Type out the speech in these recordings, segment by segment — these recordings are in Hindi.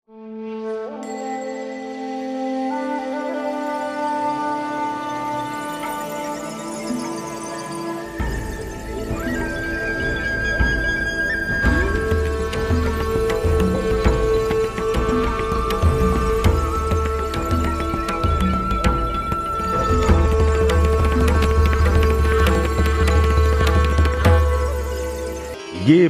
ये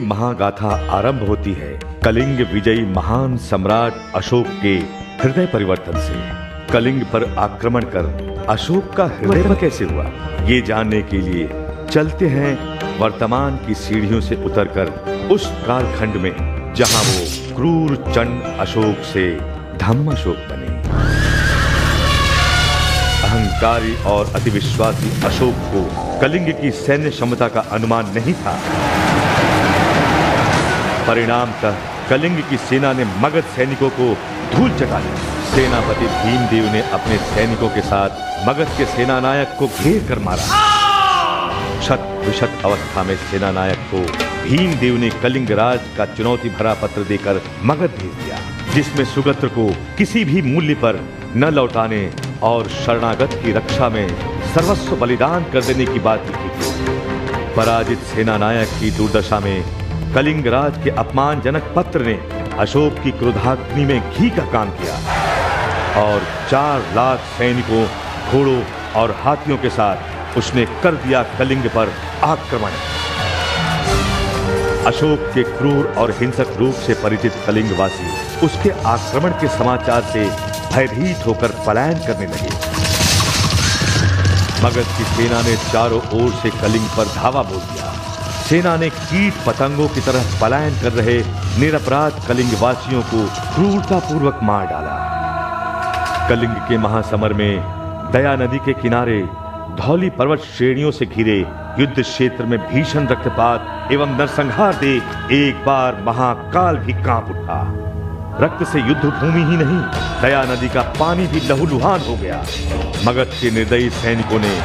महागाथा आरंभ होती है कलिंग विजयी महान सम्राट अशोक के हृदय परिवर्तन से। कलिंग पर आक्रमण कर अशोक का हृदय कैसे हुआ, ये जानने के लिए चलते हैं वर्तमान की सीढ़ियों से उतरकर उस कालखंड में जहां वो क्रूर चंड अशोक से धम्म अशोक बने। अहंकारी और अतिविश्वासी अशोक को कलिंग की सैन्य क्षमता का अनुमान नहीं था। परिणामतः कलिंग की सेना ने मगध सैनिकों को धूल चटा दी। सेनापति भीमदेव ने अपने सैनिकों के साथ मगध के सेनानायक को घेर कर मारा। क्षत विक्षत अवस्था में सेनानायक को भीमदेव ने कलिंग राज का चुनौती भरा पत्र देकर मगध भेज दिया, जिसमें सुगत्र को किसी भी मूल्य पर न लौटाने और शरणागत की रक्षा में सर्वस्व बलिदान कर देने की बात लिखी थी। पराजित सेनानायक की दुर्दशा में कलिंगराज के अपमानजनक पत्र ने अशोक की क्रोधाग्नि में घी का काम किया और 4 लाख सैनिकों, घोड़ों और हाथियों के साथ उसने कर दिया कलिंग पर आक्रमण। अशोक के क्रूर और हिंसक रूप से परिचित कलिंगवासी उसके आक्रमण के समाचार से भयभीत होकर पलायन करने लगे। मगध की सेना ने चारों ओर से कलिंग पर धावा बोल दिया। सेना ने कीट पतंगों की तरह पलायन कर रहे निरपराध कलिंगवासियों को क्रूरतापूर्वक मार डाला। कलिंग के महासमर में दया नदी के किनारे धौली पर्वत श्रेणियों से घिरे युद्ध क्षेत्र में भीषण रक्तपात एवं नरसंहार देख एक बार महाकाल भी कांप उठा। रक्त से युद्ध भूमि ही नहीं, दया नदी का पानी भी लहूलुहान हो गया। मगध के निर्दयी सैनिकों ने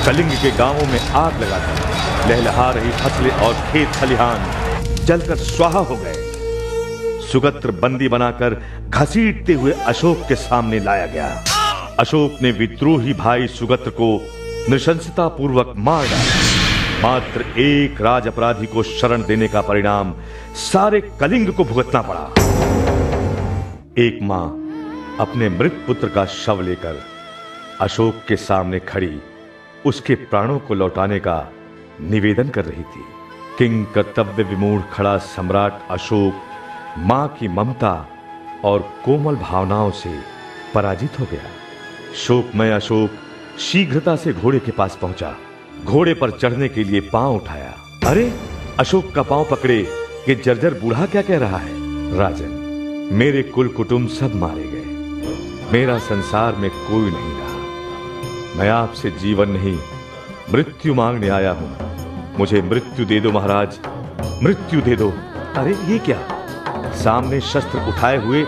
कलिंग के गांवों में आग लगा दी। लहलहा रही फसलें और खेत खलिहान जलकर स्वाहा हो गए। सुगत्र बंदी बनाकर घसीटते हुए अशोक के सामने लाया गया। अशोक ने विद्रोही भाई सुगत्र को नृशंसता पूर्वक मार डाला। मात्र एक राज अपराधी को शरण देने का परिणाम सारे कलिंग को भुगतना पड़ा। एक मां अपने मृत पुत्र का शव लेकर अशोक के सामने खड़ी उसके प्राणों को लौटाने का निवेदन कर रही थी। किंग कर्तव्य विमूढ़ खड़ा सम्राट अशोक मां की ममता और कोमल भावनाओं से पराजित हो गया। शोकमय अशोक शीघ्रता से घोड़े के पास पहुंचा। घोड़े पर चढ़ने के लिए पांव उठाया। अरे, अशोक का पांव पकड़े कि जर्जर बूढ़ा क्या कह रहा है। राजन, मेरे कुल कुटुंब सब मारे गए, मेरा संसार में कोई नहीं रहा। मैं आपसे जीवन नहीं मृत्यु मांगने आया हूं। मुझे मृत्यु दे दो महाराज, मृत्यु दे दो। अरे ये क्या, सामने शस्त्र उठाए हुए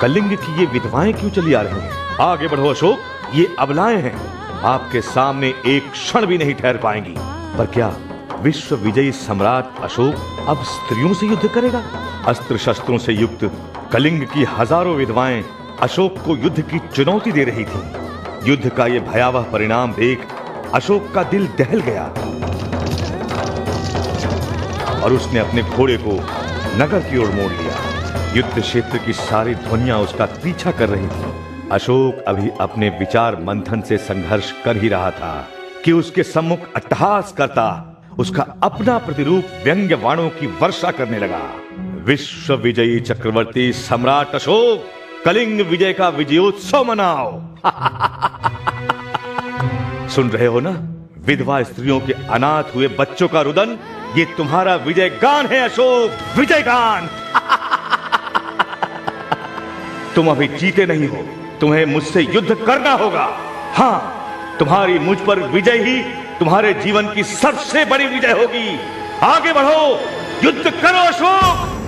कलिंग की ये विधवाएं क्यों चली आ रही हैं? आगे बढ़ो अशोक, ये अबलाएं हैं, आपके सामने एक क्षण भी नहीं ठहर पाएंगी। पर क्या विश्व विजयी सम्राट अशोक अब स्त्रियों से युद्ध करेगा? अस्त्र शस्त्रों से युक्त कलिंग की हजारों विधवाएं अशोक को युद्ध की चुनौती दे रही थीं। युद्ध का ये भयावह परिणाम देख अशोक का दिल दहल गया और उसने अपने घोड़े को नगर की ओर मोड़ लिया। युद्ध क्षेत्र की सारी ध्वनियां उसका पीछा कर रही थी। अशोक अभी अपने विचार मंथन से संघर्ष कर ही रहा था कि उसके सम्मुख अट्टहास करता उसका अपना प्रतिरूप व्यंग्य वाणों की वर्षा करने लगा। विश्व विजयी चक्रवर्ती सम्राट अशोक, कलिंग विजय का विजयोत्सव मनाओ। सुन रहे हो ना, विधवा स्त्रियों के अनाथ हुए बच्चों का रुदन, ये तुम्हारा विजय गान है अशोक, विजय गान। तुम अभी जीते नहीं हो, तुम्हें मुझसे युद्ध करना होगा। हाँ, तुम्हारी मुझ पर विजय ही तुम्हारे जीवन की सबसे बड़ी विजय होगी। आगे बढ़ो, युद्ध करो अशोक।